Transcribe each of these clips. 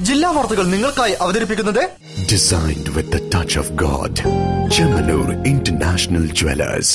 ജില്ലാ വാർത്തകൾ നിങ്ങൾക്കായി അവതരിപ്പിക്കുന്നത് Designed with the touch of God. Chemanur International Jewelers.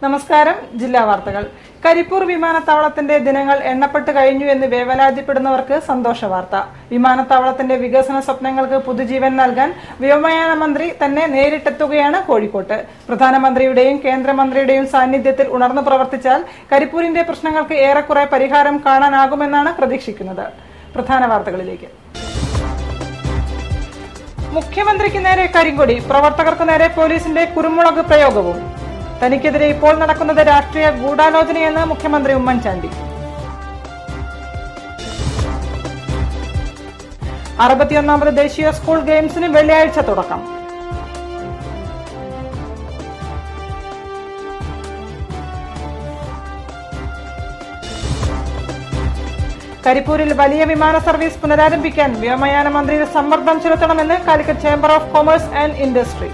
നമസ്കാരം. ജില്ലാ വാർത്തകൾ. കരിപ്പൂർ വിമാനത്താവളത്തിന്റെ ദിനങ്ങൾ എണ്ണപ്പെട്ട് കഴിഞ്ഞു എന്ന് വേവലാതിപ്പെടുന്നവർക്ക് സന്തോഷ വാർത്ത. വിമാനത്താവളത്തിന്റെ വികസന സ്വപ്നങ്ങൾക്ക് പുതുജീവൻ നൽകാൻ വ്യോമയാന മന്ത്രി തന്നെ നേരിട്ടെത്തുകയാണ് കോഴിക്കോട്ട്. പ്രധാനമന്ത്രിയുടെയും കേന്ദ്രമന്ത്രിയുടെയും സാന്നിധ്യത്തിൽ ഉണർന്നു പ്രവർത്തിച്ചാൽ കരിപ്പൂരിന്റെ പ്രശ്നങ്ങൾക്ക് ഏറെക്കുറെ പരിഹാരം കാണാനാകുമെന്നാണ് പ്രതീക്ഷിക്കുന്നത്. പ്രധാന വാർത്തകളിലേക്ക്. മുഖ്യമന്ത്രിക്ക് നേരെ കരിങ്കൊടി, പ്രവർത്തകർക്ക് നേരെ പോലീസിന്റെ കുരുമുളക് പ്രയോഗവും. തനിക്കെതിരെ ഇപ്പോൾ നടക്കുന്നത് രാഷ്ട്രീയ ഗൂഢാലോചനയെന്ന് മുഖ്യമന്ത്രി ഉമ്മൻചാണ്ടി. 61ാമത് ദേശീയ സ്കൂൾ ഗെയിംസിന് വെള്ളിയാഴ്ച തുടക്കം. കരിപ്പൂരിൽ വലിയ വിമാന സർവീസ് പുനരാരംഭിക്കാൻ വ്യോമയാന മന്ത്രിയിൽ സമ്മർദ്ദം ചെലുത്തണമെന്ന് Calicut chamber of commerce and industry.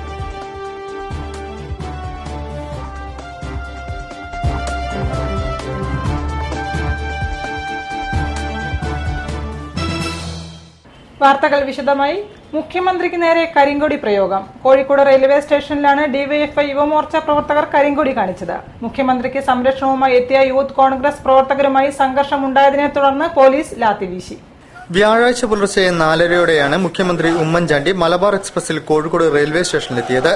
വാർത്തകൾ വിശദമായി. മുഖ്യമന്ത്രിക്ക് നേരെ കരിങ്കൊടി പ്രയോഗം. കോഴിക്കോട് റെയിൽവേ സ്റ്റേഷനിലാണ് ഡിവൈഎഫ്ഐ യുവമോർച്ച പ്രവർത്തകർ കരിങ്കൊടി കാണിച്ചത്. മുഖ്യമന്ത്രിക്ക് സംരക്ഷണവുമായി എത്തിയ യൂത്ത് കോൺഗ്രസ് പ്രവർത്തകരുമായി സംഘർഷമുണ്ടായതിനെ തുടർന്ന് പോലീസ് ലാത്തിവീശി. വ്യാഴാഴ്ച പുലർച്ചെ 4:30യോടെയാണ് മുഖ്യമന്ത്രി ഉമ്മൻചാണ്ടി മലബാർ എക്സ്പ്രസിൽ കോഴിക്കോട് റെയിൽവേ സ്റ്റേഷനിലെത്തിയത്.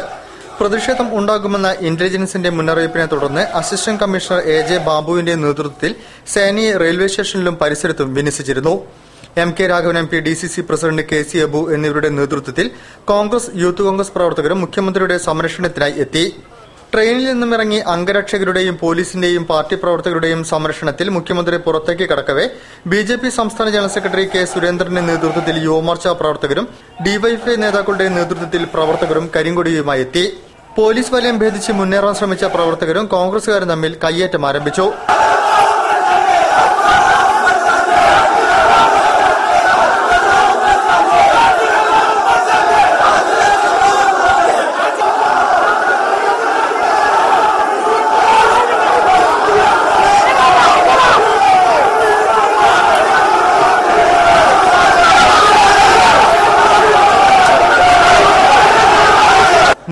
പ്രതിഷേധം ഉണ്ടാകുമെന്ന ഇന്റലിജൻസിന്റെ മുന്നറിയിപ്പിനെ തുടർന്ന് അസിസ്റ്റന്റ് കമ്മീഷണർ AJ ബാബുവിന്റെ നേതൃത്വത്തിൽ സേനയെ റെയിൽവേ സ്റ്റേഷനിലും പരിസരത്തും വിന്യസിച്ചിരുന്നു. MK Raghavan MP, DCC president KC Abu എന്നിവരുടെ നേതൃത്വത്തിൽ കോൺഗ്രസ്, യൂത്ത് കോൺഗ്രസ് പ്രവർത്തകരും മുഖ്യമന്ത്രിയുടെ സംരക്ഷണത്തിനായി എത്തി. ട്രെയിനിൽ നിന്നുമിറങ്ങി അംഗരക്ഷകരുടെയും പോലീസിന്റെയും പാർട്ടി പ്രവർത്തകരുടെയും സംരക്ഷണത്തിൽ മുഖ്യമന്ത്രി പുറത്തേക്ക് കടക്കവെ BJP സംസ്ഥാന ജനറൽ സെക്രട്ടറി K. സുരേന്ദ്രന്റെ നേതൃത്വത്തിൽ യുവമോർച്ച പ്രവർത്തകരും ഡിവൈഎഫ്ഐ നേതാക്കളുടെ നേതൃത്വത്തിൽ പ്രവർത്തകരും കരിങ്കൊടിയുമായി എത്തി. പോലീസ് വലയം ഭേദിച്ച് മുന്നേറാൻ ശ്രമിച്ച പ്രവർത്തകരും കോൺഗ്രസുകാരും തമ്മിൽ കയ്യേറ്റം ആരംഭിച്ചു.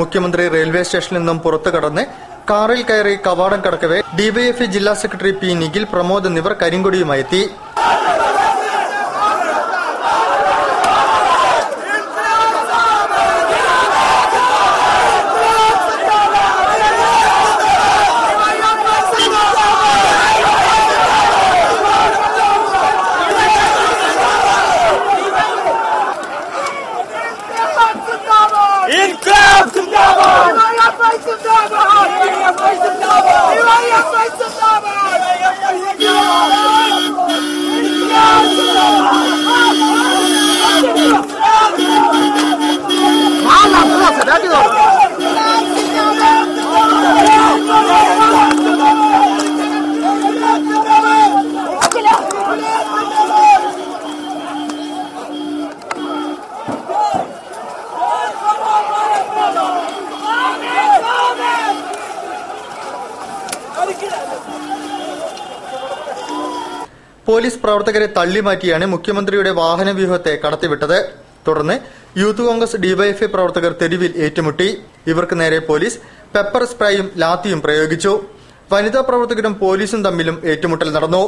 മുഖ്യമന്ത്രി റെയിൽവേ സ്റ്റേഷനിൽ നിന്നും പുറത്തു കടന്ന് കാറിൽ കയറി കവാടം കടക്കവെ ഡിവൈഎഫ്ഐ ജില്ലാ സെക്രട്ടറി P. നിഖിൽ, പ്രമോദ് എന്നിവർ കരിങ്കൊടിയുമായി എത്തി. പോലീസ് പ്രവർത്തകരെ തള്ളിമാറ്റിയാണ് മുഖ്യമന്ത്രിയുടെ വാഹനവ്യൂഹത്തെ കടത്തിവിട്ടത്. തുടർന്ന് യൂത്ത് കോൺഗ്രസ്, ഡിവൈഎഫ്ഐ പ്രവർത്തകർ തെരുവിൽ ഏറ്റുമുട്ടി. ഇവർക്ക് നേരെ പോലീസ് പെപ്പർ സ്പ്രേയും ലാത്തിയും പ്രയോഗിച്ചു. വനിതാ പ്രവർത്തകരും പോലീസും തമ്മിലും ഏറ്റുമുട്ടൽ നടന്നു.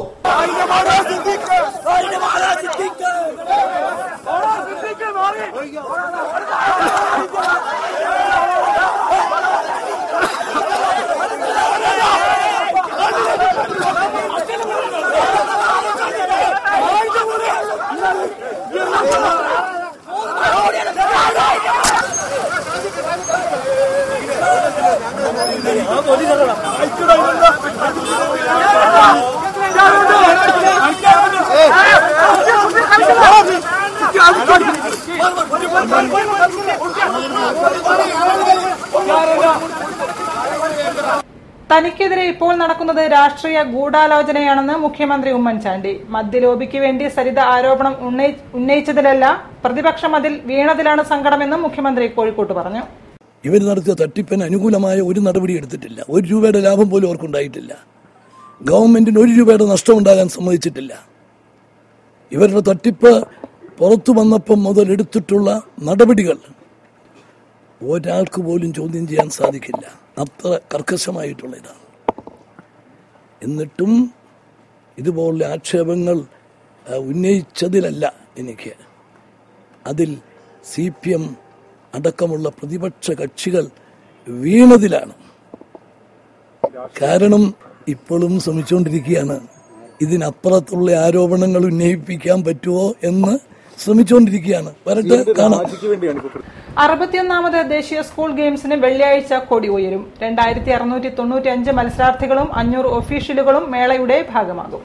തനിക്കെതിരെ ഇപ്പോൾ നടക്കുന്നത് രാഷ്ട്രീയ ഗൂഢാലോചനയാണെന്ന് മുഖ്യമന്ത്രി ഉമ്മൻചാണ്ടി. മദ്യലോബിക്ക് വേണ്ടി സരിത ആരോപണം ഉന്നയിച്ചതിലല്ല, പ്രതിപക്ഷം അതിൽ വീണതിലാണ് സങ്കടമെന്നും മുഖ്യമന്ത്രി കോഴിക്കോട്ട് പറഞ്ഞു. ഇവർ നടത്തിയ തട്ടിപ്പിന് അനുകൂലമായ ഒരു നടപടി എടുത്തിട്ടില്ല. 1 രൂപയുടെ ലാഭം പോലും അവർക്കുണ്ടായിട്ടില്ല. ഗവൺമെന്റിന് 1 രൂപയുടെ നഷ്ടമുണ്ടാകാൻ സമ്മതിച്ചിട്ടില്ല. ഇവരുടെ തട്ടിപ്പ് പുറത്തു വന്നപ്പം മുതൽ എടുത്തിട്ടുള്ള നടപടികൾ ഒരാൾക്ക് പോലും ചോദ്യം ചെയ്യാൻ സാധിക്കില്ല. അത്ര കർക്കശമായിട്ടുള്ള ഇതാണ്. എന്നിട്ടും ഇതുപോലുള്ള ആക്ഷേപങ്ങൾ ഉന്നയിച്ചതിലല്ല എനിക്ക്, അതിൽ CPM അടക്കമുള്ള പ്രതിപക്ഷ കക്ഷികൾ വീണതിലാണ്. കാരണം ഇപ്പോഴും ശ്രമിച്ചുകൊണ്ടിരിക്കുകയാണ്. ഇതിനപ്പുറത്തുള്ള ആരോപണങ്ങൾ ഉന്നയിപ്പിക്കാൻ പറ്റുമോ എന്ന് ശ്രമിച്ചുകൊണ്ടിരിക്കുകയാണ്. വരട്ടെ, കാണാം. 61ാമത് ദേശീയ സ്കൂൾ ഗെയിംസിന് വെള്ളിയാഴ്ച കൊടി ഉയരും. 2695 മത്സരാർത്ഥികളും 500 ഒഫീഷ്യലുകളും മേളയുടെ ഭാഗമാകും.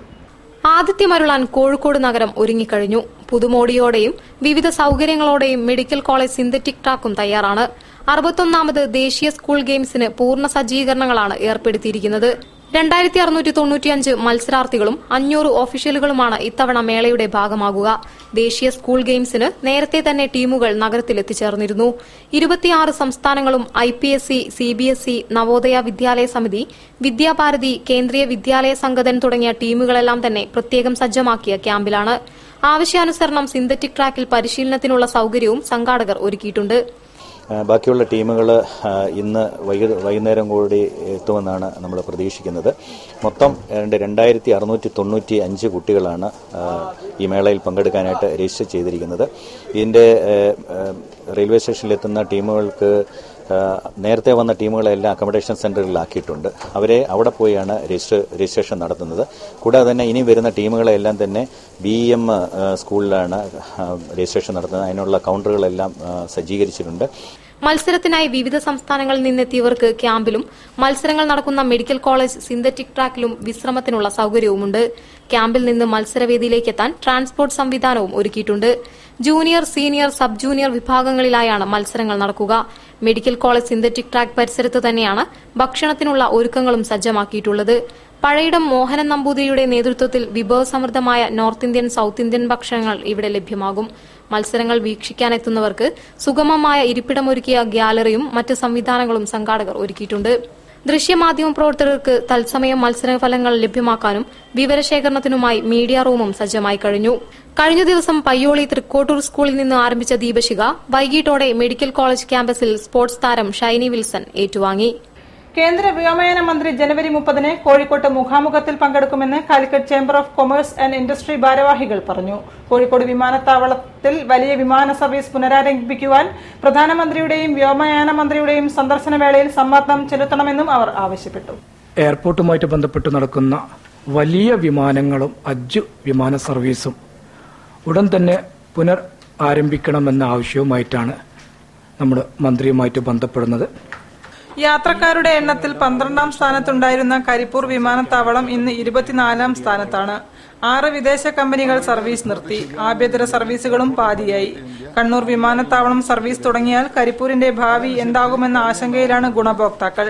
ആതിഥ്യമരുളാൻ കോഴിക്കോട് നഗരം ഒരുങ്ങിക്കഴിഞ്ഞു. പുതുമോടിയോടെയും വിവിധ സൌകര്യങ്ങളോടെയും മെഡിക്കൽ കോളേജ് സിന്തറ്റിക് ട്രാക്കും തയ്യാറാണ്. 61ാമത് ദേശീയ സ്കൂൾ ഗെയിംസിന് പൂർണ്ണ സജ്ജീകരണങ്ങളാണ് ഏർപ്പെടുത്തിയിരിക്കുന്നത്. 2695 മത്സരാർത്ഥികളും 500 ഒഫീഷ്യലുകളുമാണ് ഇത്തവണ മേളയുടെ ഭാഗമാകുക. ദേശീയ സ്കൂൾ ഗെയിംസിന് നേരത്തെ തന്നെ ടീമുകൾ നഗരത്തിലെത്തിച്ചേർന്നിരുന്നു. 26 സംസ്ഥാനങ്ങളും IPSC, CBSE, നവോദയ വിദ്യാലയ സമിതി, വിദ്യാഭാരതി, കേന്ദ്രീയ വിദ്യാലയ സംഘടൻ തുടങ്ങിയ ടീമുകളെല്ലാം തന്നെ പ്രത്യേകം സജ്ജമാക്കിയ ക്യാമ്പിലാണ്. ആവശ്യാനുസരണം സിന്തറ്റിക് ട്രാക്കിൽ പരിശീലനത്തിനുള്ള സൌകര്യവും സംഘാടകർ ഒരുക്കിയിട്ടുണ്ട്. ബാക്കിയുള്ള ടീമുകൾ ഇന്ന് വൈകുന്നേരം കൂടി എത്തുമെന്നാണ് നമ്മൾ പ്രതീക്ഷിക്കുന്നത്. മൊത്തം 2695 കുട്ടികളാണ് ഈ മേളയിൽ പങ്കെടുക്കാനായിട്ട് രജിസ്റ്റർ ചെയ്തിരിക്കുന്നത്. ഇതിന്റെ റെയിൽവേ സ്റ്റേഷനിലെത്തുന്ന ടീമുകൾക്ക് നേരത്തെ വന്ന ടീമുകളെല്ലാം അക്കോമഡേഷൻ സെന്ററിലാക്കിയിട്ടുണ്ട്. അവരെ അവിടെ പോയാണ് രജിസ്ട്രേഷൻ നടത്തുന്നത്. കൂടാതെ തന്നെ ഇനി വരുന്ന ടീമുകളെല്ലാം തന്നെ BEM സ്കൂളിലാണ് രജിസ്ട്രേഷൻ നടത്തുന്നത്. അതിനുള്ള കൌണ്ടറുകളെല്ലാം സജ്ജീകരിച്ചിട്ടുണ്ട്. മത്സരത്തിനായി വിവിധ സംസ്ഥാനങ്ങളിൽ നിന്നെത്തിയവർക്ക് ക്യാമ്പിലും മത്സരങ്ങൾ നടക്കുന്ന മെഡിക്കൽ കോളേജ് സിന്തറ്റിക് ട്രാക്കിലും വിശ്രമത്തിനുള്ള സൌകര്യവുമുണ്ട്. ക്യാമ്പിൽ നിന്ന് മത്സരവേദിയിലേക്കെത്താൻ ട്രാൻസ്പോർട്ട് സംവിധാനവും ഒരുക്കിയിട്ടുണ്ട്. ജൂനിയർ, സീനിയർ, സബ് ജൂനിയർ വിഭാഗങ്ങളിലായാണ് മത്സരങ്ങൾ നടക്കുക. മെഡിക്കൽ കോളേജ് സിന്തറ്റിക് ട്രാക്ക് പരിസരത്ത് തന്നെയാണ് ഭക്ഷണത്തിനുള്ള ഒരുക്കങ്ങളും സജ്ജമാക്കിയിട്ടുള്ളത്. പഴയിടം മോഹനൻ നമ്പൂതിരിയുടെ നേതൃത്വത്തിൽ വിഭവസമൃദ്ധമായ നോർത്ത് ഇന്ത്യൻ, സൌത്ത് ഇന്ത്യൻ ഭക്ഷണങ്ങൾ ഇവിടെ ലഭ്യമാകും. മത്സരങ്ങൾ വീക്ഷിക്കാനെത്തുന്നവർക്ക് സുഗമമായ ഇരിപ്പിടമൊരുക്കിയ ഗ്യാലറിയും മറ്റ് സംവിധാനങ്ങളും സംഘാടകർ ഒരുക്കിയിട്ടുണ്ട്. ദൃശ്യമാധ്യമ പ്രവർത്തകർക്ക് തത്സമയം മത്സരഫലങ്ങൾ ലഭ്യമാക്കാനും വിവരശേഖരണത്തിനുമായി മീഡിയ റൂമും സജ്ജമായി കഴിഞ്ഞു. കഴിഞ്ഞ ദിവസം പയ്യോളി തൃക്കോട്ടൂർ സ്കൂളിൽ നിന്ന് ആരംഭിച്ച ദീപശിഖ വൈകിട്ടോടെ മെഡിക്കൽ കോളേജ് ക്യാമ്പസിൽ സ്പോർട്സ് താരം ഷൈനി വിൽസൺ ഏറ്റുവാങ്ങി. കേന്ദ്ര വ്യോമയാന മന്ത്രി ജനുവരി 30 കോഴിക്കോട്ട് മുഖാമുഖത്തിൽ പങ്കെടുക്കുമെന്ന് Calicut chamber of commerce and industry ഭാരവാഹികൾ പറഞ്ഞു. കോഴിക്കോട് വിമാനത്താവളത്തിൽ വലിയ വിമാന സർവീസ് പുനരാരംഭിക്കുവാൻ പ്രധാനമന്ത്രിയുടെയും വ്യോമയാന മന്ത്രിയുടെയും സന്ദർശന വേളയിൽ സമ്മർദ്ദം ചെലുത്തണമെന്നും അവർ ആവശ്യപ്പെട്ടു. എയർപോർട്ടുമായിട്ട് ബന്ധപ്പെട്ട് നടക്കുന്ന വലിയ വിമാനങ്ങളും ഹജ്ജ് വിമാന സർവീസും ഉടൻ തന്നെ പുനർ ആരംഭിക്കണമെന്ന ആവശ്യവുമായിട്ടാണ് നമ്മൾ മന്ത്രിയുമായിട്ട് ബന്ധപ്പെടുന്നത്. യാത്രക്കാരുടെ എണ്ണത്തിൽ 12ാം സ്ഥാനത്തുണ്ടായിരുന്ന കരിപ്പൂർ വിമാനത്താവളം ഇന്ന് 24ാം സ്ഥാനത്താണ്. 6 വിദേശ കമ്പനികൾ സർവീസ് നിർത്തി. ആഭ്യന്തര സർവീസുകളും പാതിയായി. കണ്ണൂർ വിമാനത്താവളം സർവീസ് തുടങ്ങിയാൽ കരിപ്പൂരിന്റെ ഭാവി എന്താകുമെന്ന ആശങ്കയിലാണ് ഗുണഭോക്താക്കൾ.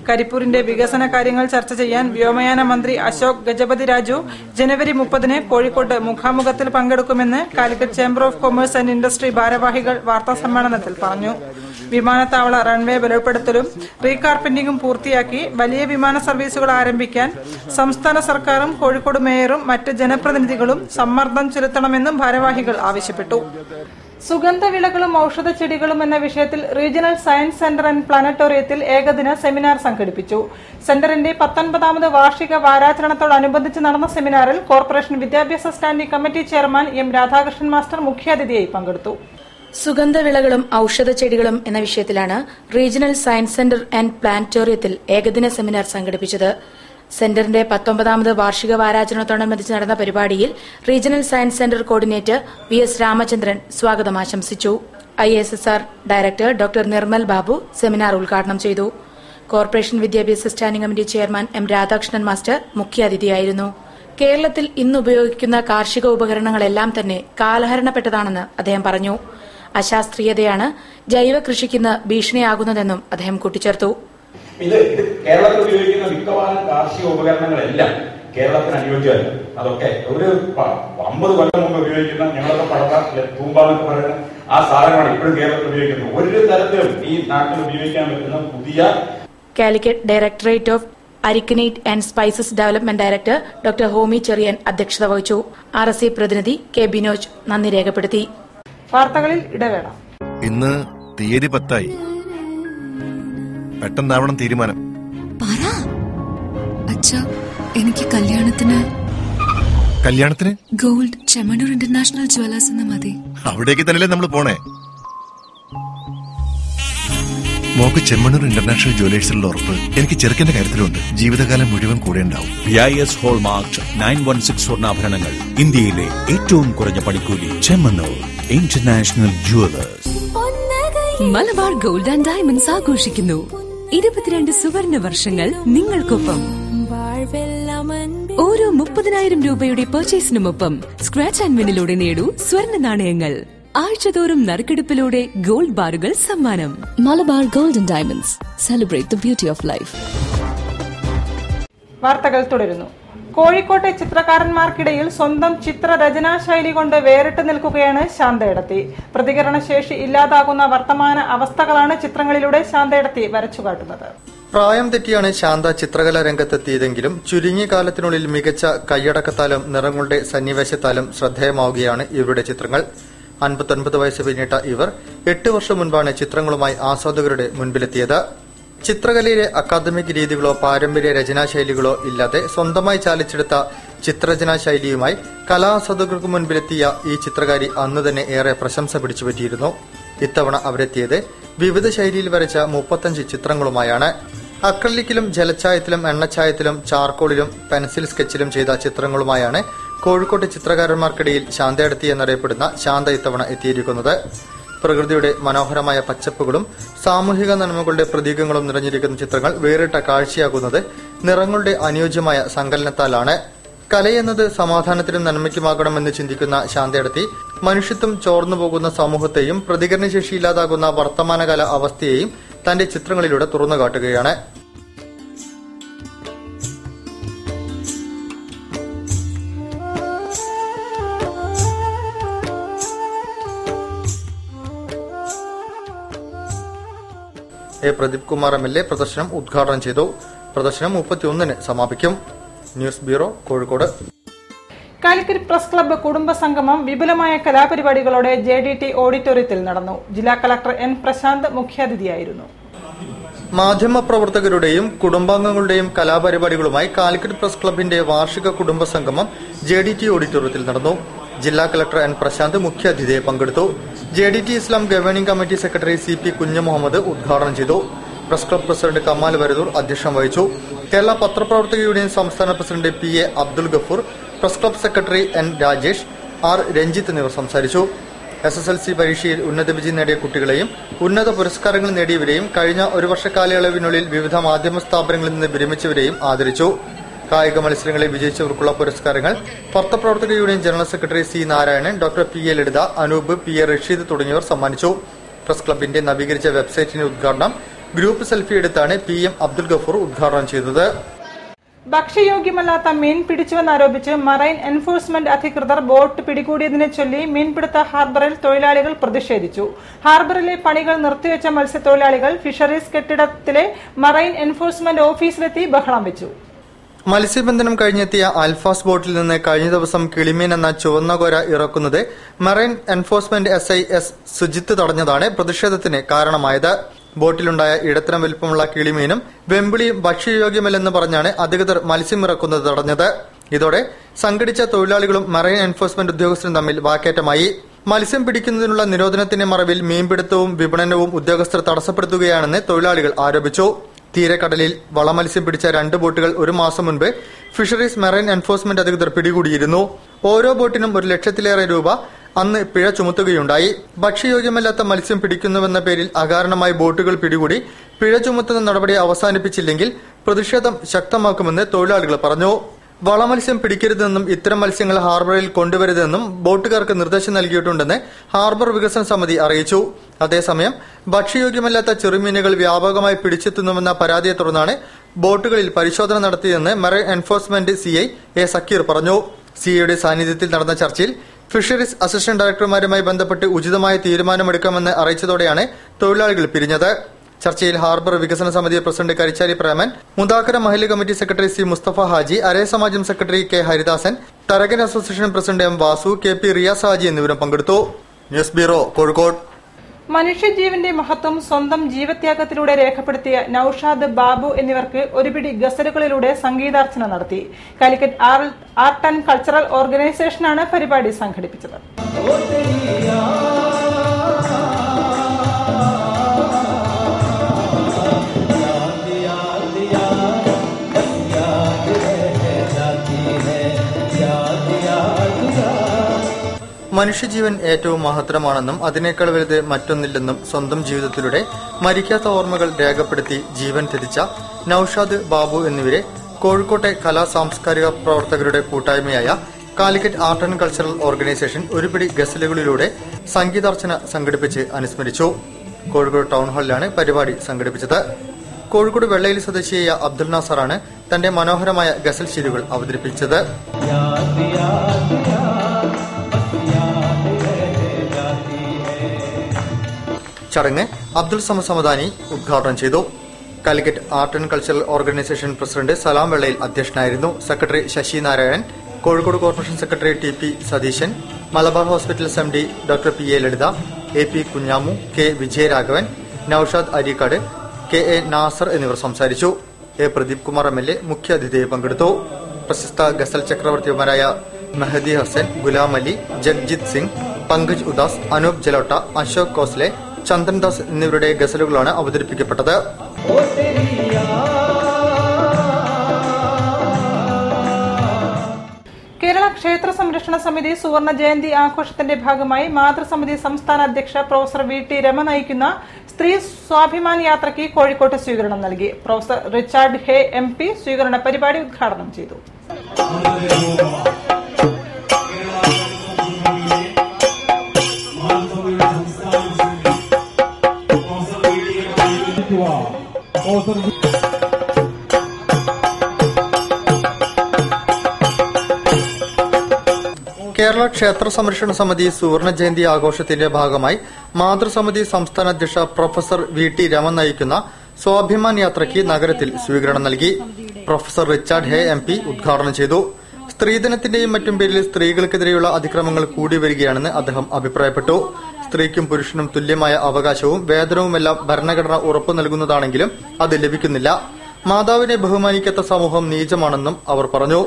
കരിപ്പൂരിന്റെ വികസന കാര്യങ്ങൾ ചർച്ച ചെയ്യാൻ വ്യോമയാന മന്ത്രി അശോക് ഗജപതി രാജു ജനുവരി 30 കോഴിക്കോട്ട് മുഖാമുഖത്തിൽ പങ്കെടുക്കുമെന്ന് Calicut chamber of commerce and industry ഭാരവാഹികൾ വാർത്താസമ്മേളനത്തിൽ പറഞ്ഞു. വിമാനത്താവള റൺവേ ബലപ്പെടുത്തലും റീകാർപ്പറ്റിംഗും പൂർത്തിയാക്കി വലിയ വിമാന സർവീസുകൾ ആരംഭിക്കാൻ സംസ്ഥാന സർക്കാരും കോഴിക്കോട് മേയറും മറ്റ് ജനപ്രതിനിധികളും സമ്മർദ്ദം ചെലുത്തണമെന്നും ഭാരവാഹികൾ ആവശ്യപ്പെട്ടു. സുഗന്ധവിളകളും ഔഷധച്ചെടികളും എന്ന വിഷയത്തിൽ റീജിയണൽ സയൻസ് സെന്റർ ആൻഡ് പ്ലാനറ്റോറിയത്തിൽ ഏകദിന സെമിനാർ സംഘടിപ്പിച്ചു. സെന്ററിന്റെ 19ാമത് വാർഷിക വാരാചരണത്തോടനുബന്ധിച്ച് നടന്ന സെമിനാറിൽ കോർപ്പറേഷൻ വിദ്യാഭ്യാസ standing committee chairman M Radhakrishnan master മുഖ്യാതിഥിയായി പങ്കെടുത്തു. സുഗന്ധവിളകളും ഔഷധച്ചെടികളും എന്ന വിഷയത്തിലാണ് റീജിയണൽ സയൻസ് സെന്റർ ആൻഡ് പ്ലാനറ്റോറിയത്തിൽ ഏകദിന സെമിനാർ സംഘടിപ്പിച്ചത്. സെന്ററിന്റെ 19ാമത് വാർഷിക വാരാചരണത്തോടനുബന്ധിച്ച് നടന്ന പരിപാടിയിൽ regional science centre coordinator VS Ramachandran സ്വാഗതം ആശംസിച്ചു. ISSR director doctor Nirmal Babu seminar ഉദ്ഘാടനം ചെയ്തു. കോർപ്പറേഷൻ വിദ്യാഭ്യാസ standing committee chairman M Radhakrishnan master മുഖ്യാതിഥിയായിരുന്നു. കേരളത്തിൽ ഇന്ന് ഉപയോഗിക്കുന്ന കാർഷിക ഉപകരണങ്ങളെല്ലാം തന്നെ കാലഹരണപ്പെട്ടതാണെന്ന് അദ്ദേഹം പറഞ്ഞു. അശാസ്ത്രീയതയാണ് ജൈവ കൃഷിക്കിന്ന് ഭീഷണിയാകുന്നതെന്നും അദ്ദേഹം കൂട്ടിച്ചേർത്തു. ഇത് കേരളത്തിൽ ഉപയോഗിക്കുന്ന മിക്കവാറും കാർഷിക ഉപകരണങ്ങളെല്ലാം കേരളത്തിന് അനുയോജ്യമല്ല. അതൊക്കെ ഒരു 50 കൊല്ലം മുമ്പ് ഉപയോഗിക്കുന്ന ഞങ്ങളൊക്കെ പഴയ തൂമ്പാന്നൊക്കെ പറയുന്ന ആ സാധനമാണ് ഇപ്പോഴും കേരളത്തിൽ ഉപയോഗിക്കുന്നത്. ഒരു തരത്തിലും ഈ നാട്ടിൽ ഉപയോഗിക്കാൻ പറ്റുന്ന പുതിയ. Calicut directorate of arecanut and spices development director doctor Homey Cherian അധ്യക്ഷത വഹിച്ചു. RSC പ്രതിനിധി കെ ബിനോജ് നന്ദി രേഖപ്പെടുത്തി. വാർത്തകളിൽ ഇടവേള. ഇന്ന് തീയതി 10 പെട്ടെന്നാവണം തീരുമാനം. എനിക്ക് കല്യാണത്തിന് ഗോൾഡ് ചെമ്മണ്ണൂർ ഇന്റർനാഷണൽ ജ്വല്ലേഴ്സ് എന്ന് മതി. അവിടേക്ക് തന്നെയല്ലേ നമ്മൾ പോണേ. മോക്ക് ചെമ്മണ്ണൂർ ഇന്റർനാഷണൽ ജ്വല്ലേഴ്സിലുള്ള ഉറപ്പ് എനിക്ക് ചെറുക്കന്റെ കാര്യത്തിലുണ്ട്. ജീവിതകാലം മുഴുവൻ കൂടെ ഉണ്ടാവും. BIS ഹോൾമാർക്ക് 916 സ്വർണ്ണാഭരണങ്ങൾ, ഇന്ത്യയിലെ ഏറ്റവും കുറഞ്ഞ പണിക്കൂലി. Chemmanur international Jewellers. Malabar gold and diamonds ആഘോഷിക്കുന്നു 22 സുവർണ വർഷങ്ങൾ നിങ്ങൾക്കൊപ്പം. ഓരോ 30,000 രൂപയുടെ പർച്ചേസിനുമൊപ്പം സ്ക്രാച്ച് ആൻഡ് വിന്നിലൂടെ നേടൂ സ്വർണ്ണ നാണയങ്ങൾ. ആഴ്ചതോറും നറുക്കെടുപ്പിലൂടെ ഗോൾഡ് ബാറുകൾ സമ്മാനം. Malabar gold and diamonds, celebrate the beauty of life. വാർത്തകൾ തുടരുന്നു. കോഴിക്കോട്ടെ ചിത്രകാരന്മാർക്കിടയിൽ സ്വന്തം ചിത്രരചനാ ശൈലി കൊണ്ട് വേറിട്ട് നിൽക്കുകയാണ് ശാന്തയിടത്തി. പ്രതികരണശേഷി ഇല്ലാതാകുന്ന വർത്തമാന അവസ്ഥകളാണ് ചിത്രങ്ങളിലൂടെ ശാന്തയിടത്തി വരച്ചുകാട്ടുന്നത്. പ്രായം തെറ്റിയാണ് ശാന്ത ചിത്രകലാ രംഗത്തെത്തിയതെങ്കിലും ചുരുങ്ങിയ കാലത്തിനുള്ളിൽ മികച്ച കൈയടക്കത്താലും നിറങ്ങളുടെ സന്നിവേശത്താലും ശ്രദ്ധേയമാവുകയാണ് ഇവരുടെ ചിത്രങ്ങൾ. 59 വയസ്സ് പിന്നിട്ട ഇവർ 8 വർഷം മുൻപാണ് ചിത്രങ്ങളുമായി ആസ്വാദകരുടെ മുൻപിലെത്തിയത്. ചിത്രകലയിലെ അക്കാദമിക് രീതികളോ പാരമ്പര്യ രചനാശൈലികളോ ഇല്ലാതെ സ്വന്തമായി ചാലിച്ചെടുത്ത ചിത്രരചനാ ശൈലിയുമായി കലാസ്വാദകർക്ക് മുൻപിലെത്തിയ ഈ ചിത്രകാരി അന്നു തന്നെ ഏറെ പ്രശംസ പിടിച്ചുപറ്റിയിരുന്നു. ഇത്തവണ അവരെത്തിയത് വിവിധ ശൈലിയിൽ വരച്ച 35 ചിത്രങ്ങളുമായാണ്. അക്രലിക്കിലും ജലച്ചായത്തിലും എണ്ണച്ചായത്തിലും ചാർക്കോളിലും പെൻസിൽ സ്കെച്ചിലും ചെയ്ത ചിത്രങ്ങളുമായാണ് കോഴിക്കോട്ടെ ചിത്രകാരന്മാർക്കിടയിൽ ശാന്തയിടത്തി എന്നറിയപ്പെടുന്ന ശാന്ത ഇത്തവണ എത്തിയിരിക്കുന്നത്. പ്രകൃതിയുടെ മനോഹരമായ പച്ചപ്പുകളും സാമൂഹിക നന്മകളുടെ പ്രതീകങ്ങളും നിറഞ്ഞിരിക്കുന്ന ചിത്രങ്ങൾ വേറിട്ട കാഴ്ചയാകുന്നത് നിറങ്ങളുടെ അനുയോജ്യമായ സങ്കലനത്താലാണ്. കലയെന്നത് സമാധാനത്തിനും നന്മയ്ക്കുമാകണമെന്ന് ചിന്തിക്കുന്ന ശാന്തയിടത്തി മനുഷ്യത്വം ചോർന്നുപോകുന്ന സമൂഹത്തെയും പ്രതികരണശേഷിയില്ലാതാകുന്ന വർത്തമാനകാല അവസ്ഥയെയും തന്റെ ചിത്രങ്ങളിലൂടെ തുറന്നുകാട്ടുകയാണ്. പ്രദീപ് കുമാർ MLA പ്രദർശനം ഉദ്ഘാടനം ചെയ്തു. പ്രദർശനം 31-ന് സമാപിക്കും. News bureau, Kozhikode. Calicut press club കുടുംബസംഗമം വിപുലമായ കലാപരിപാടികളോടെ JDT ഓഡിറ്റോറിയത്തിൽ നടന്നു. ജില്ലാ കളക്ടർ N പ്രശാന്ത് മുഖ്യാതിഥിയായിരുന്നു. മാധ്യമപ്രവർത്തകരുടെയും കുടുംബാംഗങ്ങളുടെയും കലാപരിപാടികളുമായി കാലിക്കറ്റ് പ്രസ് ക്ലബിന്റെ വാർഷിക കുടുംബസംഗമം JDT ഓഡിറ്റോറിയത്തിൽ നടന്നു. ജില്ലാ കളക്ടർ N പ്രശാന്ത് മുഖ്യാതിഥിയെ പങ്കെടുത്തു. JDT Islam governing committee secretary CP Kunhu Muhammad ഉദ്ഘാടനം ചെയ്തു. Press club president Kamal Varadoor അധ്യക്ഷം വഹിച്ചു. കേരള പത്രപ്രവർത്തക യൂണിയൻ സംസ്ഥാന president PA Abdul Gafoor, press club secretary N Rajesh, R Ranjith എന്നിവർ സംസാരിച്ചു. SSLC പരീക്ഷയിൽ ഉന്നത വിജയം നേടിയ കുട്ടികളെയും ഉന്നത പുരസ്കാരങ്ങൾ നേടിയവരെയും കഴിഞ്ഞ ഒരു വർഷ കാലയളവിനുള്ളിൽ വിവിധ മാധ്യമ സ്ഥാപനങ്ങളിൽ നിന്ന് വിരമിച്ചവരെയും ആദരിച്ചു. കായിക മത്സരങ്ങളിൽ വിജയിച്ചവർക്കുള്ള പുരസ്കാരങ്ങൾ പത്രപ്രവർത്തക union general secretary C Narayanan, doctor PA ലളിത, അനൂപ്, PA റഷീദ് തുടങ്ങിയവർ സമ്മാനിച്ചു. പ്രസ് ക്ലബിന്റെ നവീകരിച്ച വെബ്സൈറ്റിന്റെ ഉദ്ഘാടനം ഗ്രൂപ്പ് സെൽഫി എടുത്താണ് PM അബ്ദുൽ ഗഫൂർ ഉദ്ഘാടനം ചെയ്തത്. ഭക്ഷ്യയോഗ്യമല്ലാത്ത മീൻ പിടിച്ചുവെന്നാരോപിച്ച് മറൈൻ എൻഫോഴ്സ്മെന്റ് അധികൃതർ ബോട്ട് പിടികൂടിയതിനെ ചൊല്ലി മീൻപിടുത്ത ഹാർബറിൽ തൊഴിലാളികൾ പ്രതിഷേധിച്ചു. ഹാർബറിലെ പണികൾ നിർത്തിവെച്ച മത്സ്യത്തൊഴിലാളികൾ ഫിഷറീസ് കെട്ടിടത്തിലെ മറൈൻ എൻഫോഴ്സ്മെന്റ് ഓഫീസിലെത്തി ബഹളം വെച്ചു. മത്സ്യബന്ധനം കഴിഞ്ഞെത്തിയ അൽഫാസ് ബോട്ടിൽ നിന്ന് കഴിഞ്ഞ ദിവസം കിളിമീൻ എന്ന ചുവന്ന കോര ഇറക്കുന്നത് marine enforcement SI S Sujith തടഞ്ഞതാണ് പ്രതിഷേധത്തിന് കാരണമായത്. ബോട്ടിലുണ്ടായ ഇടത്തരം വലിപ്പമുള്ള കിളിമീനും വെമ്പിളിയും ഭക്ഷ്യയോഗ്യമല്ലെന്ന് പറഞ്ഞാണ് അധികൃതർ മത്സ്യം ഇറക്കുന്നത് തടഞ്ഞത്. ഇതോടെ സംഘടിച്ച തൊഴിലാളികളും മറൈൻ എൻഫോഴ്സ്മെന്റ് ഉദ്യോഗസ്ഥരും തമ്മിൽ വാക്കേറ്റമായി. മത്സ്യം പിടിക്കുന്നതിനുള്ള നിരോധനത്തിന്റെ മറവിൽ മീൻപിടുത്തവും വിപണനവും ഉദ്യോഗസ്ഥർ തടസ്സപ്പെടുത്തുകയാണെന്ന് തൊഴിലാളികൾ ആരോപിച്ചു. തീരക്കടലിൽ വളമത്സ്യം പിടിച്ച 2 ബോട്ടുകൾ ഒരു മാസം മുൻപ് ഫിഷറീസ് മറൈൻ എൻഫോഴ്സ്മെന്റ് അധികൃതർ പിടികൂടിയിരുന്നു. ഓരോ ബോട്ടിനും 1 ലക്ഷത്തിലേറെ രൂപ അന്ന് പിഴ ചുമത്തുകയുണ്ടായി. ഭക്ഷ്യയോഗ്യമല്ലാത്ത മത്സ്യം പിടിക്കുന്നുവെന്ന പേരിൽ അകാരണമായി ബോട്ടുകൾ പിടികൂടി പിഴ ചുമത്തുന്ന നടപടി അവസാനിപ്പിച്ചില്ലെങ്കിൽ പ്രതിഷേധം ശക്തമാക്കുമെന്ന് തൊഴിലാളികൾ പറഞ്ഞു. വളമത്സ്യം പിടിക്കരുതെന്നും ഇത്തരം മത്സ്യങ്ങൾ ഹാർബറിൽ കൊണ്ടുവരുതെന്നും ബോട്ടുകാർക്ക് നിർദ്ദേശം നൽകിയിട്ടുണ്ടെന്ന് ഹാർബർ വികസന സമിതി അറിയിച്ചു. അതേസമയം ഭക്ഷ്യയോഗ്യമല്ലാത്ത ചെറുമീനുകൾ വ്യാപകമായി പിടിച്ചെത്തുന്നുവെന്ന പരാതിയെ തുടർന്നാണ് ബോട്ടുകളിൽ പരിശോധന നടത്തിയതെന്ന് marine enforcement CI A Sakkeer പറഞ്ഞു. CIയുടെ സാന്നിധ്യത്തിൽ നടന്ന ചർച്ചയിൽ ഫിഷറീസ് അസിസ്റ്റന്റ് ഡയറക്ടർമാരുമായി ബന്ധപ്പെട്ട് ഉചിതമായ തീരുമാനമെടുക്കാമെന്ന് അറിയിച്ചതോടെയാണ് തൊഴിലാളികൾ പിരിഞ്ഞത്. ചർച്ചയിൽ ഹാർബർ വികസന സമിതി പ്രസിഡന്റ് കരിച്ചാലി പ്രേമൻ, മുതാക്കര മഹല്ല് committee secretary C Mustafa Haji, അരേ സമാജം secretary K Haridasan, Tharakan association president M Vasu, KP Riyas Haji എന്നിവരും പങ്കെടുത്തു. News bureau, Kozhikode. മനുഷ്യജീവന്റെ മഹത്വം സ്വന്തം ജീവത്യാഗത്തിലൂടെ രേഖപ്പെടുത്തിയ നൌഷാദ് ബാബു എന്നിവർക്ക് ഒരുപിടി ഗസലുകളിലൂടെ സംഗീതാർച്ചന നടത്തി. കാലിക്കറ്റ് ആർട്ട് ആൻഡ് കൾച്ചറൽ ഓർഗനൈസേഷനാണ് പരിപാടി സംഘടിപ്പിച്ചത്. മനുഷ്യജീവൻ ഏറ്റവും മഹത്തരമാണെന്നും അതിനേക്കാൾ വലുത് മറ്റൊന്നില്ലെന്നും സ്വന്തം ജീവിതത്തിലൂടെ മരിക്കാത്ത ഓർമ്മകൾ രേഖപ്പെടുത്തി ജീവൻ ത്യജിച്ച നൌഷാദ് ബാബു എന്നിവരെ കോഴിക്കോട്ടെ കലാ സാംസ്കാരിക പ്രവർത്തകരുടെ കൂട്ടായ്മയായ Calicut art and cultural organisation ഒരുപിടി ഗസലുകളിലൂടെ സംഗീതാർച്ചന സംഘടിപ്പിച്ച് അനുസ്മരിച്ചു. കോഴിക്കോട് ടൗൺ ഹാളിലാണ് പരിപാടി സംഘടിപ്പിച്ചത്. കോഴിക്കോട് വെള്ളയിൽ സ്വദേശിയായ അബ്ദുൽ നാസറാണ് തന്റെ മനോഹരമായ ഗസൽ ശീലുകൾ അവതരിപ്പിച്ചത്. ചടങ്ങ് അബ്ദുൽ സമദാനി ഉദ്ഘാടനം ചെയ്തു. Calicut art and cultural organisation president Salam Vellayil അധ്യക്ഷനായിരുന്നു. Secretary Sasi Narayanan, Kozhikode corporation secretary TP Satheesan, Malabar hospitals MD doctor PA Lalitha, AP Kunhamu, K Vijayaraghavan, Noushad Areekkad, KA Nasar എന്നിവർ സംസാരിച്ചു. A പ്രദീപ് കുമാർ MLA മുഖ്യാതിഥിയായി പങ്കെടുത്തു. പ്രശസ്ത ഗസൽ ചക്രവർത്തിമാരായ മെഹദി ഹസൻ, ഗുലാം അലി, ജഗ്ജിത് സിംഗ്, പങ്കജ് ഉദാസ്, അനൂപ് ജലോട്ട, അശോക് കോസ്ലെ, ചന്ദ്രൻദാസ് എന്നിവരുടെ ഗസലുകളാണ് അവതരിപ്പിക്കപ്പെട്ടത്. കേരള ക്ഷേത്ര സംരക്ഷണ സമിതി സുവർണ ജയന്തി ആഘോഷത്തിന്റെ ഭാഗമായി മാതൃസമിതി സംസ്ഥാന അധ്യക്ഷ പ്രൊഫസർ VT രമ നയിക്കുന്ന സ്ത്രീ സ്വാഭിമാൻ യാത്രയ്ക്ക് കോഴിക്കോട്ട് സ്വീകരണം നൽകി. പ്രൊഫസർ റിച്ചാർഡ് ഹേ MP സ്വീകരണ പരിപാടി ഉദ്ഘാടനം ചെയ്തു. കേരള ക്ഷേത്ര സംരക്ഷണ സമിതി സുവർണ ജയന്തി ആഘോഷത്തിന്റെ ഭാഗമായി മാതൃസമിതി സംസ്ഥാന അധ്യക്ഷ പ്രൊഫസർ VT രമ നയിക്കുന്ന സ്വാഭിമാൻ യാത്രയ്ക്ക് നഗരത്തിൽ സ്വീകരണം നൽകി. പ്രൊഫസർ റിച്ചാർഡ് ഹേ MP ഉദ്ഘാടനം ചെയ്തു. സ്ത്രീധനത്തിന്റെയും മറ്റും പേരിൽ സ്ത്രീകൾക്കെതിരെയുള്ള അതിക്രമങ്ങൾ കൂടി വരികയാണെന്ന് അദ്ദേഹം അഭിപ്രായപ്പെട്ടു. സ്ത്രീക്കും പുരുഷനും തുല്യമായ അവകാശവും വേതനവുമെല്ലാം ഭരണഘടന ഉറപ്പു നൽകുന്നതാണെങ്കിലും അത് ലഭിക്കുന്നില്ല. മാതാവിനെ ബഹുമാനിക്കാത്ത സമൂഹം നീചമാണെന്നും അവർ പറഞ്ഞു.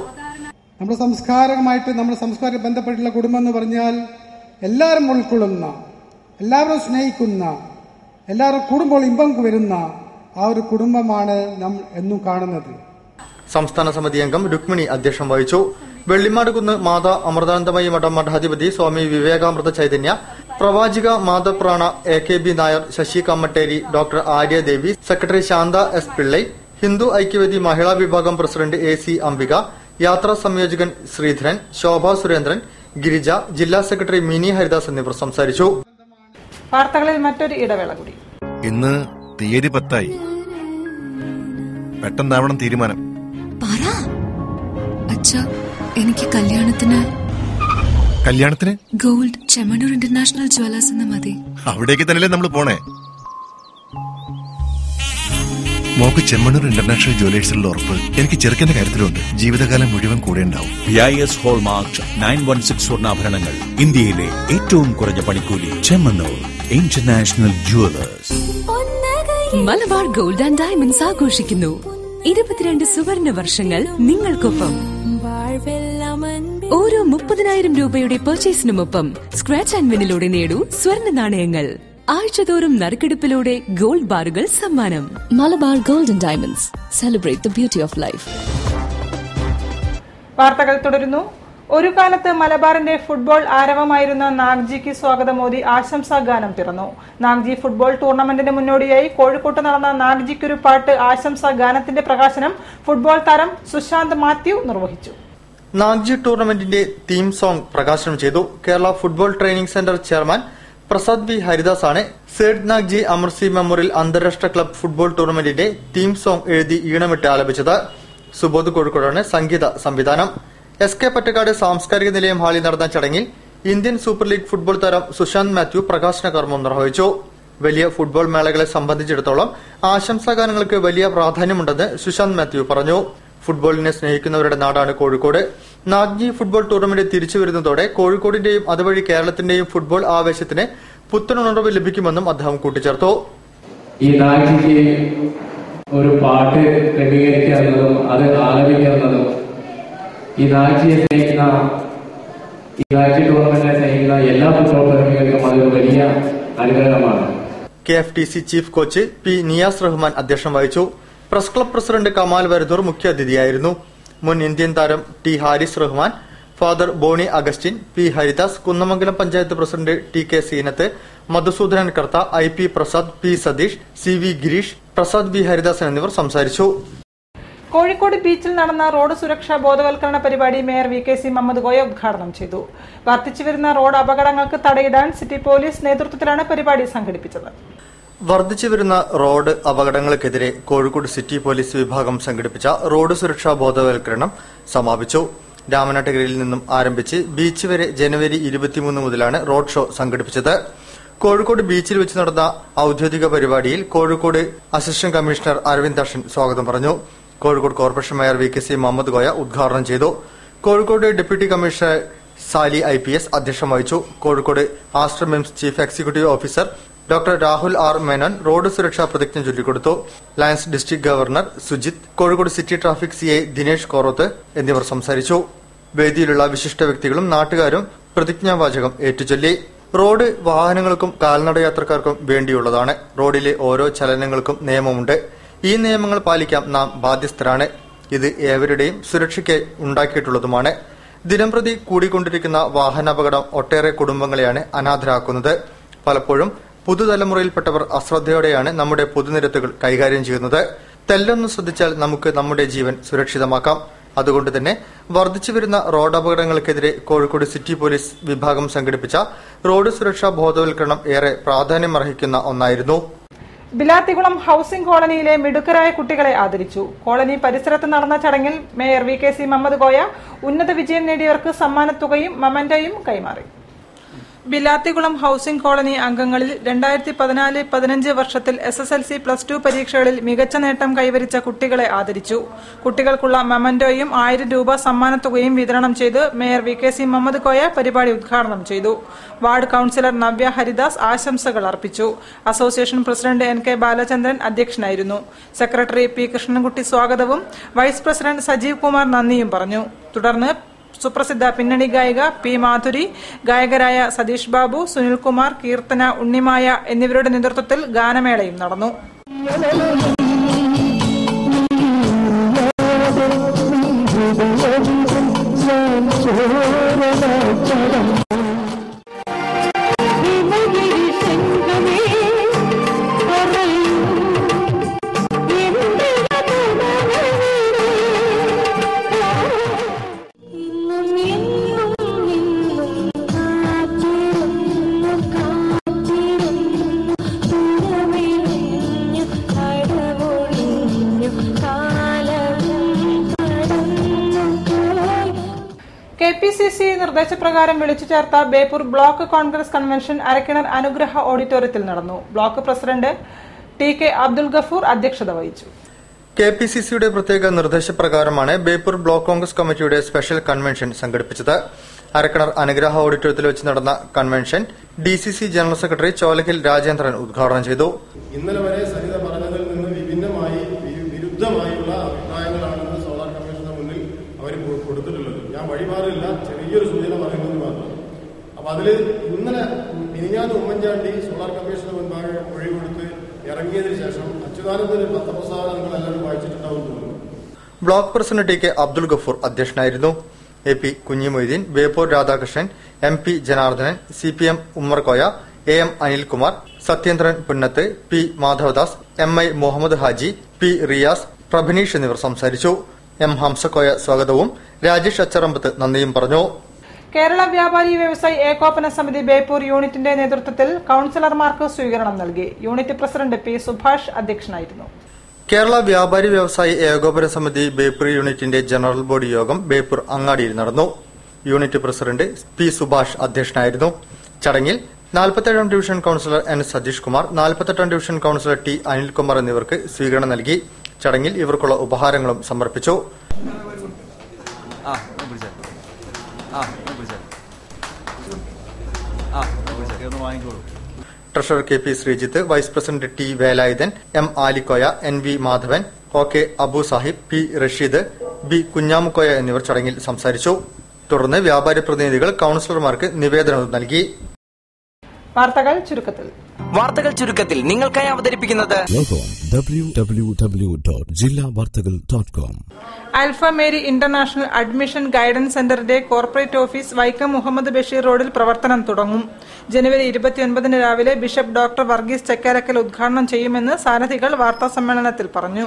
നമ്മുടെ സംസ്കാരമായിട്ട് നമ്മുടെ സംസ്കാരം ബന്ധപ്പെട്ടുള്ള കുടുംബം എന്ന് പറഞ്ഞാൽ എല്ലാവരും ഉൾക്കൊള്ളുന്ന, എല്ലാവരും സ്നേഹിക്കുന്ന, എല്ലാവരും കൂടുമ്പോൾ ഇമ്പം വരുന്ന ആ ഒരു കുടുംബമാണ് നാം എന്നും കാണുന്നത്. സംസ്ഥാന സമിതി അംഗം രുക്മിണി അധ്യക്ഷം വഹിച്ചു. വെള്ളിമാടുകുന്ന് മാതാ അമൃതാനന്ദമയി മഠം മഠാധിപതി സ്വാമി വിവേകാമൃത ചൈതന്യ, പ്രവാചിക Mathaprana AKB Nair, Sasi Kammatteri, doctor Aryadevi, secretary Santha S Pillai, Hindu Aikyavedi മഹിളാ വിഭാഗം പ്രസിഡന്റ് AC അംബിക, യാത്രാ സംയോജകൻ ശ്രീധരൻ, ശോഭ സുരേന്ദ്രൻ, ഗിരിജ, ജില്ലാ സെക്രട്ടറി മിനി ഹരിദാസ് എന്നിവർ സംസാരിച്ചു. വാർത്തകളിൽ മറ്റൊരു ഇടവേള കൂടി. ഇന്ന് തീയതി 10 പെട്ടെന്നാവണം തീരുമാനം. എനിക്ക് കല്യാണത്തിന് ഗോൾഡ് ചെമ്മണ്ണൂർ ഇന്റർനാഷണൽ ജ്വല്ലേഴ്സ് എന്ന് മതി. അവിടേക്ക് തന്നെയല്ലേ നമ്മൾ പോണേ. മോക്ക് ചെമ്മണ്ണൂർ ഇന്റർനാഷണൽ ജ്വല്ലേഴ്സിലുള്ള ഉറപ്പ് എനിക്ക് ചെറുക്കന്റെ കാര്യത്തിലുണ്ട്. ജീവിതകാലം മുഴുവൻ കൂടെ ഉണ്ടാവും. BIS ഹോൾമാർക്ക് 916 സ്വർണ്ണാഭരണങ്ങൾ, ഇന്ത്യയിലെ ഏറ്റവും കുറഞ്ഞ പണിക്കൂലി. Chemmanur international Jewellers. Malabar gold and diamonds ആഘോഷിക്കുന്നു 22 സുവർണ വർഷങ്ങൾ നിങ്ങൾക്കൊപ്പം. ഓരോ 30,000 രൂപയുടെ പർച്ചേസിനുമൊപ്പം സ്ക്രാച്ച് ആൻഡ് വിന്നിലൂടെ നേടൂ സ്വർണ്ണ നാണയങ്ങൾ. ആഴ്ചതോറും നറുക്കെടുപ്പിലൂടെ ഗോൾഡ് ബാറുകൾ സമ്മാനം. Malabar gold and diamonds, celebrate the beauty of life. വാർത്തകൾ തുടരുന്നു. ഒരു കാലത്ത് മലബാറിന്റെ ഫുട്ബോൾ ആരവമായിരുന്ന നാഗ്ജിക്ക് സ്വാഗതമോദി ആശംസാ ഗാനം പിറന്നു. നാഗ്ജി ഫുട്ബോൾ ടൂർണമെന്റിന് മുന്നോടിയായി കോഴിക്കോട്ട് നടന്ന നാഗ്ജിക്കൊരു പാട്ട് ആശംസാ ഗാനത്തിന്റെ പ്രകാശനം ഫുട്ബോൾ താരം സുശാന്ത് മാത്യു നിർവഹിച്ചു. നാഗ്ജി ടൂർണമെന്റിന്റെ തീം സോങ് പ്രകാശനം ചെയ്തു. Kerala football training centre chairman Prasad V Haridas ആണ് സേഡ് നാഗ്ജി അമർസി മെമ്മോറിയൽ അന്താരാഷ്ട്ര ക്ലബ് ഫുട്ബോൾ ടൂർണമെന്റിന്റെ തീം സോങ് എഴുതി ഈണമിട്ട് ആലപിച്ചത്. സുബോധ് കോഴിക്കോടാണ് സംഗീത സംവിധാനം. SK പറ്റക്കാട് സാംസ്കാരിക നിലയം ഹാളിൽ നടന്ന ചടങ്ങിൽ ഇന്ത്യൻ സൂപ്പർ ലീഗ് ഫുട്ബോൾ താരം സുശാന്ത് മാത്യു പ്രകാശന കർമ്മം നിർവഹിച്ചു. വലിയ ഫുട്ബോൾ മേളകളെ സംബന്ധിച്ചിടത്തോളം ആശംസാഗാനങ്ങൾക്ക് വലിയ പ്രാധാന്യമുണ്ടെന്ന് സുശാന്ത് മാത്യു പറഞ്ഞു. ഫുട്ബോളിനെ സ്നേഹിക്കുന്നവരുടെ നാടാണ് കോഴിക്കോട്. നാഗ്ജി ഫുട്ബോൾ ടൂർണമെന്റ് തിരിച്ചുവരുന്നതോടെ കോഴിക്കോടിന്റെയും അതുവഴി കേരളത്തിന്റെയും ഫുട്ബോൾ ആവേശത്തിന് പുത്തനുണർവ് ലഭിക്കുമെന്നും അദ്ദേഹം കൂട്ടിച്ചേർത്തു. ഈ നാഗ്ജിക്ക് ഒരു പാട്ട് ക്രമീകരിക്കുക എന്നതും അത് ആലപിക്കുക എന്നതും ഈ നാഗ്ജിയെ സ്നേഹിക്കുന്ന ഈ നാഗ്ജി ടൂർണമെന്റിനെ സ്നേഹിക്കുന്ന എല്ലാ ഫുട്ബോൾ പ്രേമികൾക്കും അതൊരു വലിയ അനുഗ്രഹമാണ്. KFTC chief coach P Niyas Rahman അധ്യക്ഷം വഹിച്ചു. Press club president Kamal Varadoor മുഖ്യാതിഥിയായിരുന്നു. മുൻ ഇന്ത്യൻ താരം T Haris Rahman, father Bonny Augustine, P Haridas, Kunnamangalam panchayat president TK Seenath, Madhusoodanan Kartha, IP Prasad, P Satheesh, CV Girish, Prasad V Haridasan എന്നിവർ സംസാരിച്ചു. കോഴിക്കോട് ബീച്ചിൽ നടന്ന റോഡ് സുരക്ഷാ ബോധവൽക്കരണ പരിപാടി മേയർ VKC മുഹമ്മദ് കോയ ഉദ്ഘാടനം ചെയ്തു. വർദ്ധിച്ചുവരുന്ന റോഡ് അപകടങ്ങൾക്ക് തടയിടാൻ സിറ്റി പോലീസ് നേതൃത്വത്തിലാണ് പരിപാടി സംഘടിപ്പിച്ചത്. വർദ്ധിച്ചുവരുന്ന റോഡ് അപകടങ്ങൾക്കെതിരെ കോഴിക്കോട് സിറ്റി പോലീസ് വിഭാഗം സംഘടിപ്പിച്ച റോഡ് സുരക്ഷാ ബോധവൽക്കരണം സമാപിച്ചു. രാമനാട്ടുകരയിൽ നിന്നും ആരംഭിച്ച് ബീച്ച് വരെ ജനുവരി 23 മുതലാണ് റോഡ് ഷോ സംഘടിപ്പിച്ചത്. കോഴിക്കോട് ബീച്ചിൽ വെച്ച് നടന്ന ഔദ്യോഗിക പരിപാടിയിൽ കോഴിക്കോട് അസിസ്റ്റന്റ് കമ്മീഷണർ അരവിന്ദ് അഷൻ സ്വാഗതം പറഞ്ഞു. Kozhikode corporation mayor VKC Muhammad Koya ഉദ്ഘാടനം ചെയ്തു. Kozhikode deputy commissioner Sali IPS അധ്യക്ഷം വഹിച്ചു. Kozhikode Aster MIMS chief executive officer doctor Rahul R Menon road സുരക്ഷാ പ്രതിജ്ഞ ചൊല്ലിക്കൊടുത്തു. Lions district governor Sujith, Kozhikode city traffic CI Dinesh Koroth എന്നിവർ സംസാരിച്ചു. വേദിയിലുള്ള വിശിഷ്ട വ്യക്തികളും നാട്ടുകാരും പ്രതിജ്ഞാവാചകം ഏറ്റുചൊല്ലി. റോഡ് വാഹനങ്ങൾക്കും കാൽനടയാത്രക്കാർക്കും വേണ്ടിയുള്ളതാണ്. റോഡിലെ ഓരോ ചലനങ്ങൾക്കും നിയമമുണ്ട്. ഈ നിയമങ്ങൾ പാലിക്കാൻ നാം ബാധ്യസ്ഥരാണ്. ഇത് ഏവരുടെയും സുരക്ഷയ്ക്ക് ഉണ്ടാക്കിയിട്ടുള്ളതുമാണ്. ദിനംപ്രതി കൂടിക്കൊണ്ടിരിക്കുന്ന വാഹനാപകടം ഒട്ടേറെ കുടുംബങ്ങളെയാണ് അനാഥരാക്കുന്നത്. പലപ്പോഴും പുതുതലമുറയിൽപ്പെട്ടവർ അശ്രദ്ധയോടെയാണ് നമ്മുടെ പൊതുനിരത്തുകൾ കൈകാര്യം ചെയ്യുന്നത്. തെല്ലൊന്ന് ശ്രദ്ധിച്ചാൽ നമുക്ക് നമ്മുടെ ജീവൻ സുരക്ഷിതമാക്കാം. അതുകൊണ്ട് തന്നെ വർദ്ധിച്ചുവരുന്ന റോഡ് അപകടങ്ങൾക്കെതിരെ കോഴിക്കോട് സിറ്റി പോലീസ് വിഭാഗം സംഘടിപ്പിച്ച റോഡ് സുരക്ഷാ ബോധവൽക്കരണം ഏറെ പ്രാധാന്യമർഹിക്കുന്ന ഒന്നായിരുന്നു. ബിലാത്തികുളം ഹൌസിംഗ് കോളനിയിലെ മിടുക്കരായ കുട്ടികളെ ആദരിച്ചു. കോളനി പരിസരത്ത് നടന്ന ചടങ്ങിൽ മേയർ VKC മുഹമ്മദ് കോയ ഉന്നത വിജയം നേടിയവർക്ക് സമ്മാനത്തുകയും മൊമെന്റോയും കൈമാറി. ബിലാത്തികുളം ഹൌസിംഗ് കോളനി അംഗങ്ങളിൽ 2014-15 വർഷത്തിൽ SSLC +2 പരീക്ഷകളിൽ മികച്ച നേട്ടം കൈവരിച്ച കുട്ടികളെ ആദരിച്ചു. കുട്ടികൾക്കുള്ള മൊമെന്റോയും 1000 രൂപ സമ്മാനത്തുകയും വിതരണം ചെയ്ത് മേയർ VKC മുഹമ്മദ് കോയ പരിപാടി ഉദ്ഘാടനം ചെയ്തു. വാർഡ് കൌൺസിലർ നവ്യ ഹരിദാസ് ആശംസകൾ അർപ്പിച്ചു. അസോസിയേഷൻ പ്രസിഡന്റ് NK ബാലചന്ദ്രൻ അധ്യക്ഷനായിരുന്നു. സെക്രട്ടറി P കൃഷ്ണൻകുട്ടി സ്വാഗതവും വൈസ് പ്രസിഡന്റ് സജീവ് കുമാർ നന്ദിയും പറഞ്ഞു. തുടർന്ന് സുപ്രസിദ്ധ പിന്നണി ഗായിക P മാധുരി, ഗായകരായ സതീഷ് ബാബു, സുനിൽകുമാർ, കീർത്തന, ഉണ്ണിമായ എന്നിവരുടെ നേതൃത്വത്തിൽ ഗാനമേളയും നടന്നു. KPCC നിർദ്ദേശപ്രകാരം വിളിച്ചു ചേർത്ത ബേപ്പൂർ ബ്ലോക്ക് കോൺഗ്രസ് കൺവെൻഷൻ അരക്കിണർ അനുഗ്രഹ ഓഡിറ്റോറിയത്തിൽ നടന്നു. Block president TK Abdul Gafoor അധ്യക്ഷത വഹിച്ചു. KPCCയുടെ പ്രത്യേക നിർദ്ദേശപ്രകാരമാണ് ബേപ്പൂർ ബ്ലോക്ക് കോൺഗ്രസ് കമ്മിറ്റിയുടെ സ്പെഷ്യൽ കൺവെൻഷൻ സംഘടിപ്പിച്ചത്. അരക്കിണർ അനുഗ്രഹ ഓഡിറ്റോറിയത്തിൽ വെച്ച് നടന്ന convention DCC general secretary Cholahil Rajendran ഉദ്ഘാടനം ചെയ്തു. ഇന്നലെ വരെ സരിത പറഞ്ഞതിൽ നിന്ന് വിരുദ്ധമായുള്ള അഭിപ്രായങ്ങളാണ് സോളാർ കമ്മീഷന്റെ മുന്നിൽ അവർ കൊടുത്തിട്ടുള്ളത്. ഞാൻ വഴിമാറില്ല, ചെറിയൊരു സൂചന പറയുന്നത് മാത്രം. അപ്പൊ അതില് ഇന്നലെ മിനിഞ്ഞാന്ന് ഉമ്മൻചാണ്ടി സോളാർ കമ്മീഷന് മുൻപാകെ മൊഴി കൊടുത്ത് ഇറങ്ങിയതിനു ശേഷം അച്യുതാനന്ദന്റെ പത്രപ്രസ്താവന നിങ്ങൾ എല്ലാവരും വായിച്ചിട്ടുണ്ടാവും തോന്നുന്നു. Block president TK Abdul Gafoor അധ്യക്ഷനായിരുന്നു. AP Kunhimoideen, Beypore Radhakrishnan, MP Janardhanan, CPM Ummer Koya, AM Anilkumar, Sathyendran Punnath, P Madhavadas, MI Muhammad Haji, P Riyas, പ്രഭിനീഷ് എന്നിവർ സംസാരിച്ചു. എം ഹംസക്കോയ സ്വാഗതവും രാജേഷ് അച്ചറമ്പത്ത് നന്ദിയും പറഞ്ഞു. കേരള വ്യാപാരി വ്യവസായി ഏകോപന സമിതി ബേപ്പൂർ യൂണിറ്റിന്റെ നേതൃത്വത്തിൽ കൌൺസിലർമാർക്ക് സ്വീകരണം നൽകി. യൂണിറ്റ് പ്രസിഡന്റ് പി സുഭാഷ് അധ്യക്ഷനായിരുന്നു. കേരള വ്യാപാരി വ്യവസായി ഏകോപന സമിതി ബേപ്പൂർ യൂണിറ്റിന്റെ ജനറൽ ബോഡി യോഗം ബേപ്പൂർ അങ്ങാടിയിൽ നടന്നു. യൂണിറ്റ് പ്രസിഡന്റ് പി സുഭാഷ് അധ്യക്ഷനായിരുന്നു. ചടങ്ങിൽ 47ാം division councillor N Satheesh Kumar, 48ാം ഡിവിഷൻ കൌൺസിലർ ടി അനിൽകുമാർ എന്നിവർക്ക് സ്വീകരണം നൽകി. ചടങ്ങിൽ ഇവർക്കുള്ള ഉപഹാരങ്ങളും സമർപ്പിച്ചു. Treasurer K P Sreejith, vice president T Velayudhan, M Alikoya, N V Madhavan, O K Abu Sahib, P Rasheed, B Kunhamukoya എന്നിവർ ചടങ്ങിൽ സംസാരിച്ചു. തുടർന്ന് വ്യാപാരി പ്രതിനിധികൾ കൌൺസിലർമാർക്ക് നിവേദനവും നൽകി. വാർത്തകൾ ചുരുക്കത്തിൽ നിങ്ങൾക്കായി അവതരിപ്പിക്കുന്നത് www.jillavartagal.com. Alpha Mary international admission guidance സെന്ററിന്റെ കോർപ്പറേറ്റ് ഓഫീസ് വൈക്കം മുഹമ്മദ് ബഷീർ റോഡിൽ പ്രവർത്തനം തുടങ്ങും. ജനുവരി 29 രാവിലെ ബിഷപ്പ് ഡോക്ടർ വർഗീസ് ചക്കാരക്കൽ ഉദ്ഘാടനം ചെയ്യുമെന്ന് സാരഥികൾ വാർത്താസമ്മേളനത്തിൽ പറഞ്ഞു.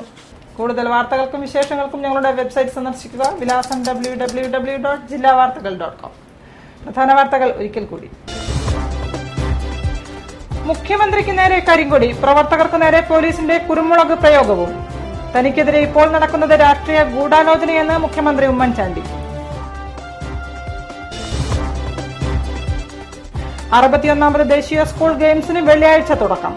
കൂടുതൽ വാർത്തകൾക്കും വിശേഷങ്ങൾക്കും ഞങ്ങളുടെ വെബ്സൈറ്റ് സന്ദർശിക്കുക. വിലാസം www.jillavartagal.com. പ്രധാന വാർത്തകൾ ഒരിക്കൽ കൂടി. മുഖ്യമന്ത്രിക്ക് നേരെ കരിങ്കൊടി, പ്രവർത്തകർക്ക് നേരെ പോലീസിന്റെ കുരുമുളക് പ്രയോഗവും. തനിക്കെതിരെ ഇപ്പോൾ നടക്കുന്നത് രാഷ്ട്രീയ ഗൂഢാലോചനയെന്ന് മുഖ്യമന്ത്രി ഉമ്മൻചാണ്ടി. 61ാമത് ദേശീയ സ്കൂൾ ഗെയിംസിന് വെള്ളിയാഴ്ച തുടക്കം.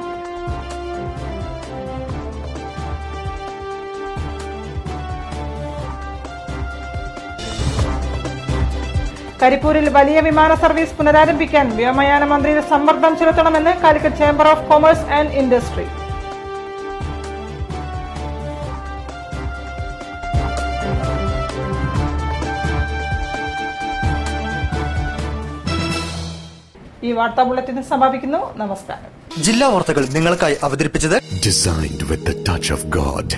കരിപ്പൂരിൽ വലിയ വിമാന സർവീസ് പുനരാരംഭിക്കാൻ വ്യോമയാന മന്ത്രിയുടെ സമ്മർദ്ദം ചെലുത്തണമെന്ന് Calicut chamber of commerce and industry. ഈ വാർത്താ ബുള്ളറ്റിൻ സമാപിക്കുന്നു. നമസ്കാരം. ജില്ലാ വാർത്തകൾ നിങ്ങൾക്കായി അവതരിപ്പിച്ചത് Designed with the touch of God.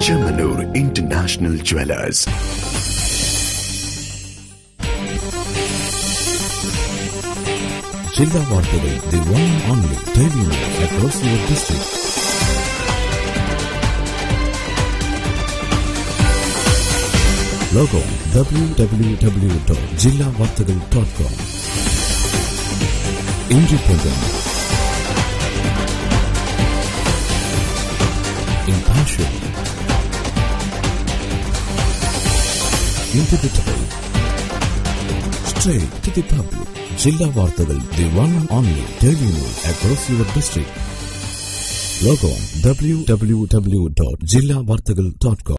Chemanur International Jewelers. Jilla Vartagal, the one and only daily news across your district. Logo www.jillavartagal.com. Independent, impartial, indivisible, straight to the public. Jilla Vartagal, the one and only daily news across your district. Logo www.jillavartagal.com.